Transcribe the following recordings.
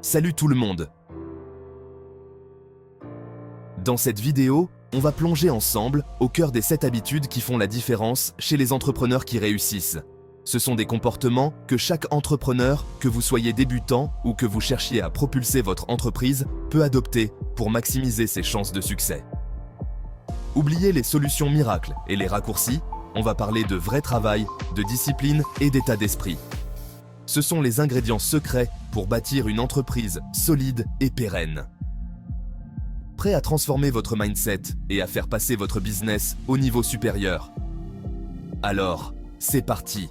Salut tout le monde! Dans cette vidéo, on va plonger ensemble au cœur des 7 habitudes qui font la différence chez les entrepreneurs qui réussissent. Ce sont des comportements que chaque entrepreneur, que vous soyez débutant ou que vous cherchiez à propulser votre entreprise, peut adopter pour maximiser ses chances de succès. Oubliez les solutions miracles et les raccourcis, on va parler de vrai travail, de discipline et d'état d'esprit. Ce sont les ingrédients secrets pour bâtir une entreprise solide et pérenne. Prêt à transformer votre mindset et à faire passer votre business au niveau supérieur? Alors, c'est parti!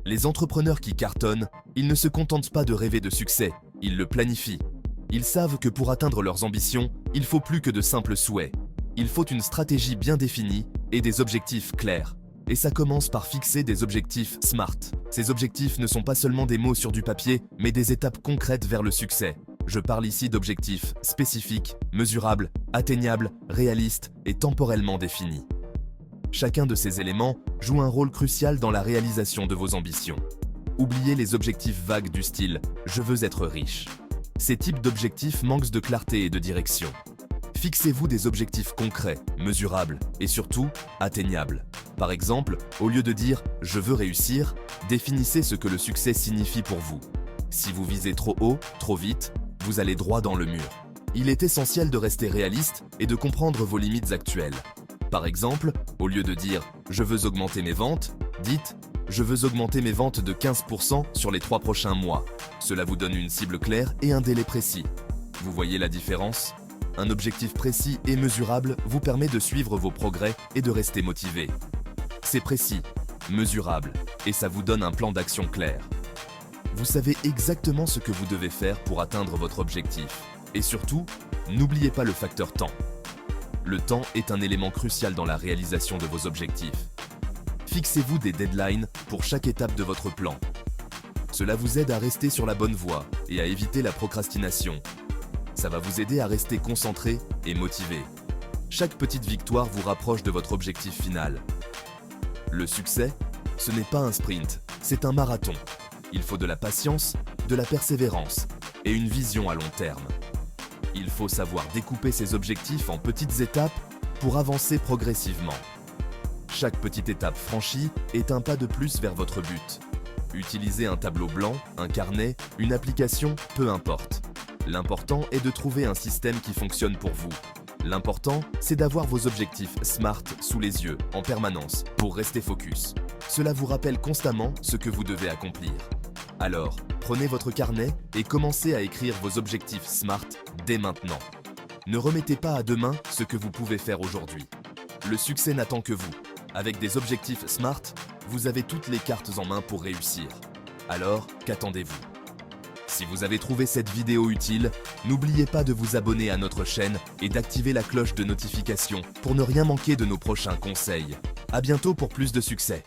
Les entrepreneurs qui cartonnent, ils ne se contentent pas de rêver de succès, ils le planifient. Ils savent que pour atteindre leurs ambitions, il faut plus que de simples souhaits. Il faut une stratégie bien définie et des objectifs clairs. Et ça commence par fixer des objectifs SMART. Ces objectifs ne sont pas seulement des mots sur du papier, mais des étapes concrètes vers le succès. Je parle ici d'objectifs spécifiques, mesurables, atteignables, réalistes et temporellement définis. Chacun de ces éléments joue un rôle crucial dans la réalisation de vos ambitions. Oubliez les objectifs vagues du style « je veux être riche ». Ces types d'objectifs manquent de clarté et de direction. Fixez-vous des objectifs concrets, mesurables et surtout atteignables. Par exemple, au lieu de dire « je veux réussir », définissez ce que le succès signifie pour vous. Si vous visez trop haut, trop vite, vous allez droit dans le mur. Il est essentiel de rester réaliste et de comprendre vos limites actuelles. Par exemple, au lieu de dire « je veux augmenter mes ventes », dites « je veux augmenter mes ventes de 15% sur les 3 prochains mois ». Cela vous donne une cible claire et un délai précis. Vous voyez la différence? Un objectif précis et mesurable vous permet de suivre vos progrès et de rester motivé. C'est précis, mesurable, et ça vous donne un plan d'action clair. Vous savez exactement ce que vous devez faire pour atteindre votre objectif. Et surtout, n'oubliez pas le facteur temps. Le temps est un élément crucial dans la réalisation de vos objectifs. Fixez-vous des deadlines pour chaque étape de votre plan. Cela vous aide à rester sur la bonne voie et à éviter la procrastination. Ça va vous aider à rester concentré et motivé. Chaque petite victoire vous rapproche de votre objectif final. Le succès, ce n'est pas un sprint, c'est un marathon. Il faut de la patience, de la persévérance et une vision à long terme. Il faut savoir découper ses objectifs en petites étapes pour avancer progressivement. Chaque petite étape franchie est un pas de plus vers votre but. Utilisez un tableau blanc, un carnet, une application, peu importe. L'important est de trouver un système qui fonctionne pour vous. L'important, c'est d'avoir vos objectifs SMART sous les yeux, en permanence, pour rester focus. Cela vous rappelle constamment ce que vous devez accomplir. Alors, prenez votre carnet et commencez à écrire vos objectifs SMART dès maintenant. Ne remettez pas à demain ce que vous pouvez faire aujourd'hui. Le succès n'attend que vous. Avec des objectifs SMART, vous avez toutes les cartes en main pour réussir. Alors, qu'attendez-vous ? Si vous avez trouvé cette vidéo utile, n'oubliez pas de vous abonner à notre chaîne et d'activer la cloche de notification pour ne rien manquer de nos prochains conseils. À bientôt pour plus de succès.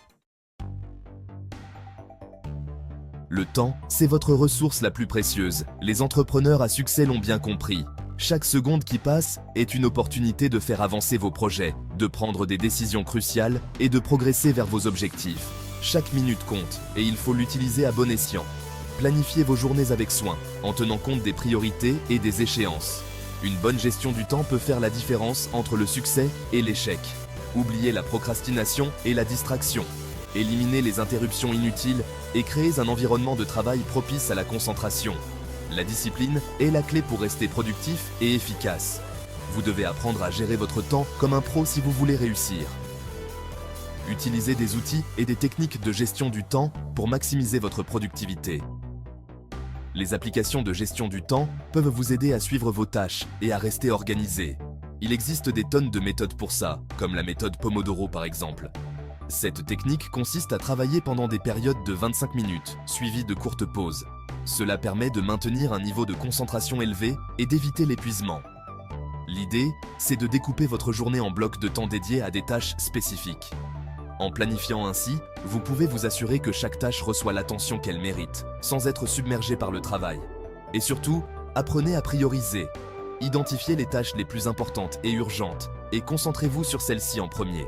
Le temps, c'est votre ressource la plus précieuse. Les entrepreneurs à succès l'ont bien compris. Chaque seconde qui passe est une opportunité de faire avancer vos projets, de prendre des décisions cruciales et de progresser vers vos objectifs. Chaque minute compte et il faut l'utiliser à bon escient. Planifiez vos journées avec soin, en tenant compte des priorités et des échéances. Une bonne gestion du temps peut faire la différence entre le succès et l'échec. Oubliez la procrastination et la distraction. Éliminez les interruptions inutiles et créez un environnement de travail propice à la concentration. La discipline est la clé pour rester productif et efficace. Vous devez apprendre à gérer votre temps comme un pro si vous voulez réussir. Utilisez des outils et des techniques de gestion du temps pour maximiser votre productivité. Les applications de gestion du temps peuvent vous aider à suivre vos tâches et à rester organisé. Il existe des tonnes de méthodes pour ça, comme la méthode Pomodoro par exemple. Cette technique consiste à travailler pendant des périodes de 25 minutes, suivies de courtes pauses. Cela permet de maintenir un niveau de concentration élevé et d'éviter l'épuisement. L'idée, c'est de découper votre journée en blocs de temps dédiés à des tâches spécifiques. En planifiant ainsi, vous pouvez vous assurer que chaque tâche reçoit l'attention qu'elle mérite, sans être submergé par le travail. Et surtout, apprenez à prioriser. Identifiez les tâches les plus importantes et urgentes, et concentrez-vous sur celles-ci en premier.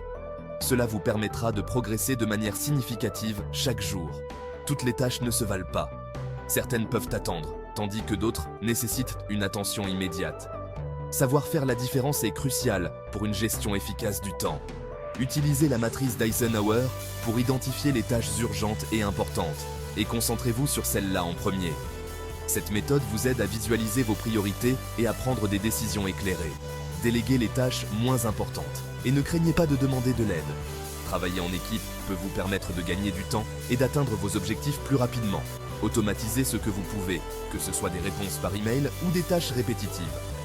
Cela vous permettra de progresser de manière significative chaque jour. Toutes les tâches ne se valent pas. Certaines peuvent attendre, tandis que d'autres nécessitent une attention immédiate. Savoir faire la différence est crucial pour une gestion efficace du temps. Utilisez la matrice d'Eisenhower pour identifier les tâches urgentes et importantes, et concentrez-vous sur celles-là en premier. Cette méthode vous aide à visualiser vos priorités et à prendre des décisions éclairées. Déléguez les tâches moins importantes et ne craignez pas de demander de l'aide. Travailler en équipe peut vous permettre de gagner du temps et d'atteindre vos objectifs plus rapidement. Automatisez ce que vous pouvez, que ce soit des réponses par email ou des tâches répétitives.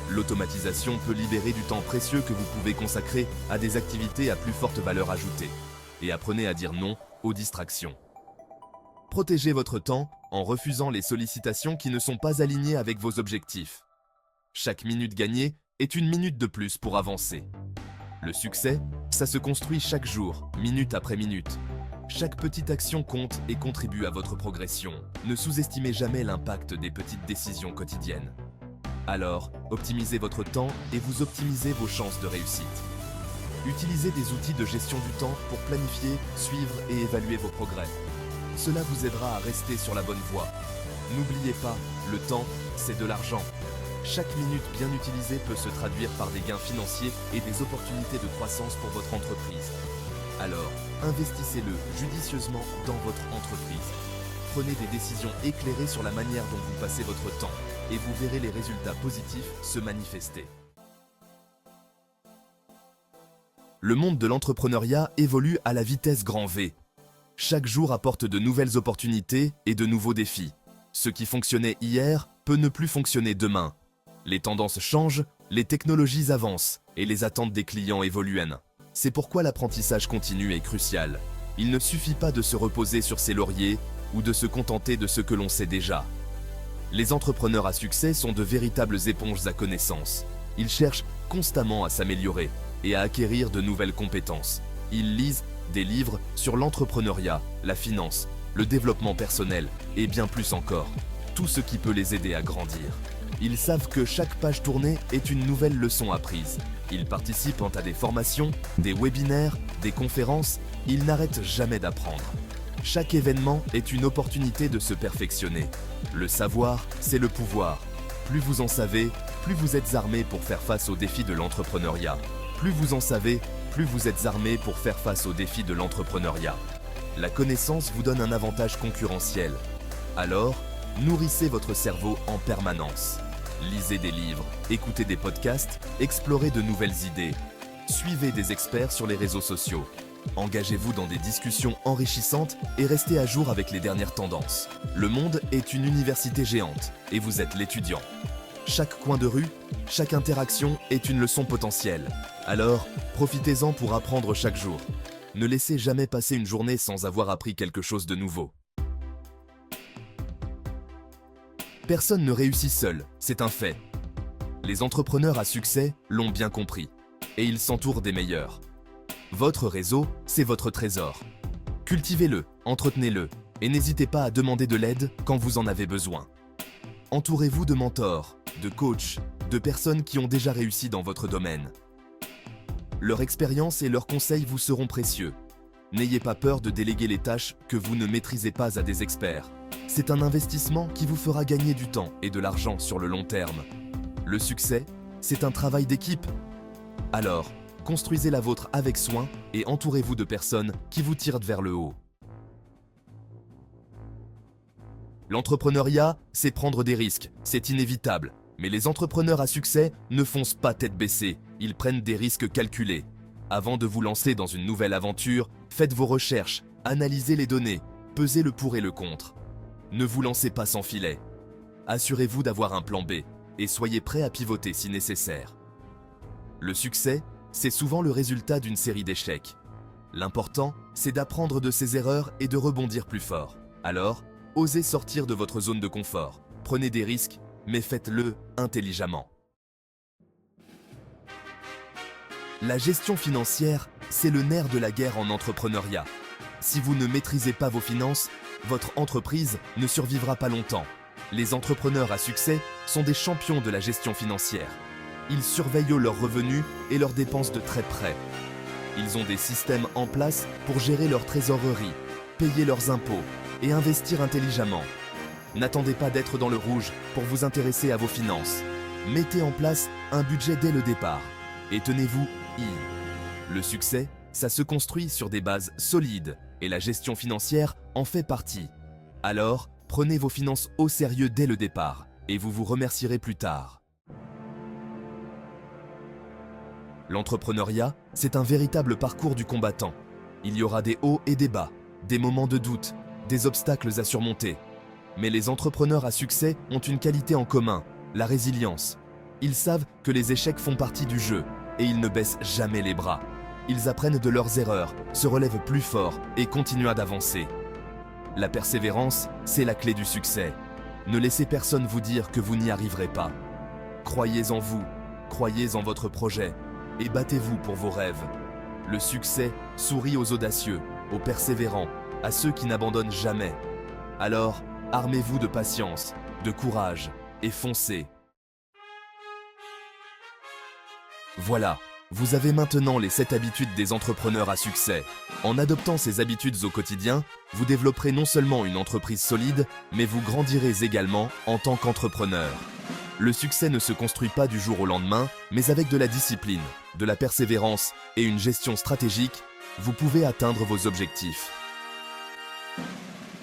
L'automatisation peut libérer du temps précieux que vous pouvez consacrer à des activités à plus forte valeur ajoutée. Et apprenez à dire non aux distractions. Protégez votre temps en refusant les sollicitations qui ne sont pas alignées avec vos objectifs. Chaque minute gagnée est une minute de plus pour avancer. Le succès, ça se construit chaque jour, minute après minute. Chaque petite action compte et contribue à votre progression. Ne sous-estimez jamais l'impact des petites décisions quotidiennes. Alors, optimisez votre temps et vous optimisez vos chances de réussite. Utilisez des outils de gestion du temps pour planifier, suivre et évaluer vos progrès. Cela vous aidera à rester sur la bonne voie. N'oubliez pas, le temps, c'est de l'argent. Chaque minute bien utilisée peut se traduire par des gains financiers et des opportunités de croissance pour votre entreprise. Alors, investissez-le judicieusement dans votre entreprise. Prenez des décisions éclairées sur la manière dont vous passez votre temps et vous verrez les résultats positifs se manifester. Le monde de l'entrepreneuriat évolue à la vitesse grand V. Chaque jour apporte de nouvelles opportunités et de nouveaux défis. Ce qui fonctionnait hier peut ne plus fonctionner demain. Les tendances changent, les technologies avancent et les attentes des clients évoluent. C'est pourquoi l'apprentissage continu est crucial. Il ne suffit pas de se reposer sur ses lauriers ou de se contenter de ce que l'on sait déjà. Les entrepreneurs à succès sont de véritables éponges à connaissances. Ils cherchent constamment à s'améliorer et à acquérir de nouvelles compétences. Ils lisent des livres sur l'entrepreneuriat, la finance, le développement personnel et bien plus encore. Tout ce qui peut les aider à grandir. Ils savent que chaque page tournée est une nouvelle leçon apprise. Ils participent à des formations, des webinaires, des conférences. Ils n'arrêtent jamais d'apprendre. Chaque événement est une opportunité de se perfectionner. Le savoir, c'est le pouvoir. Plus vous en savez, plus vous êtes armé pour faire face aux défis de l'entrepreneuriat. Plus vous en savez, plus vous êtes armé pour faire face aux défis de l'entrepreneuriat. La connaissance vous donne un avantage concurrentiel. Alors, nourrissez votre cerveau en permanence. Lisez des livres, écoutez des podcasts, explorez de nouvelles idées. Suivez des experts sur les réseaux sociaux. Engagez-vous dans des discussions enrichissantes et restez à jour avec les dernières tendances. Le monde est une université géante et vous êtes l'étudiant. Chaque coin de rue, chaque interaction est une leçon potentielle. Alors, profitez-en pour apprendre chaque jour. Ne laissez jamais passer une journée sans avoir appris quelque chose de nouveau. Personne ne réussit seul, c'est un fait. Les entrepreneurs à succès l'ont bien compris, et ils s'entourent des meilleurs. Votre réseau, c'est votre trésor. Cultivez-le, entretenez-le, et n'hésitez pas à demander de l'aide quand vous en avez besoin. Entourez-vous de mentors, de coachs, de personnes qui ont déjà réussi dans votre domaine. Leur expérience et leurs conseils vous seront précieux. N'ayez pas peur de déléguer les tâches que vous ne maîtrisez pas à des experts. C'est un investissement qui vous fera gagner du temps et de l'argent sur le long terme. Le succès, c'est un travail d'équipe. Alors, construisez la vôtre avec soin et entourez-vous de personnes qui vous tirent vers le haut. L'entrepreneuriat, c'est prendre des risques, c'est inévitable. Mais les entrepreneurs à succès ne foncent pas tête baissée, ils prennent des risques calculés. Avant de vous lancer dans une nouvelle aventure, faites vos recherches, analysez les données, pesez le pour et le contre. Ne vous lancez pas sans filet. Assurez-vous d'avoir un plan B et soyez prêt à pivoter si nécessaire. Le succès, c'est souvent le résultat d'une série d'échecs. L'important, c'est d'apprendre de ses erreurs et de rebondir plus fort. Alors, osez sortir de votre zone de confort. Prenez des risques, mais faites-le intelligemment. La gestion financière, c'est le nerf de la guerre en entrepreneuriat. Si vous ne maîtrisez pas vos finances, votre entreprise ne survivra pas longtemps. Les entrepreneurs à succès sont des champions de la gestion financière. Ils surveillent leurs revenus et leurs dépenses de très près. Ils ont des systèmes en place pour gérer leur trésorerie, payer leurs impôts et investir intelligemment. N'attendez pas d'être dans le rouge pour vous intéresser à vos finances. Mettez en place un budget dès le départ et tenez-vous Le succès, ça se construit sur des bases solides et la gestion financière en fait partie. Alors, prenez vos finances au sérieux dès le départ et vous vous remercierez plus tard. L'entrepreneuriat, c'est un véritable parcours du combattant. Il y aura des hauts et des bas, des moments de doute, des obstacles à surmonter. Mais les entrepreneurs à succès ont une qualité en commun, la résilience. Ils savent que les échecs font partie du jeu et ils ne baissent jamais les bras. Ils apprennent de leurs erreurs, se relèvent plus fort et continuent d'avancer. La persévérance, c'est la clé du succès. Ne laissez personne vous dire que vous n'y arriverez pas. Croyez en vous, croyez en votre projet et battez-vous pour vos rêves. Le succès sourit aux audacieux, aux persévérants, à ceux qui n'abandonnent jamais. Alors, armez-vous de patience, de courage et foncez. Voilà, vous avez maintenant les 7 habitudes des entrepreneurs à succès. En adoptant ces habitudes au quotidien, vous développerez non seulement une entreprise solide, mais vous grandirez également en tant qu'entrepreneur. Le succès ne se construit pas du jour au lendemain, mais avec de la discipline, de la persévérance et une gestion stratégique, vous pouvez atteindre vos objectifs.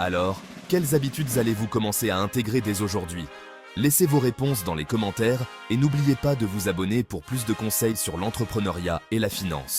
Alors, quelles habitudes allez-vous commencer à intégrer dès aujourd'hui? Laissez vos réponses dans les commentaires et n'oubliez pas de vous abonner pour plus de conseils sur l'entrepreneuriat et la finance.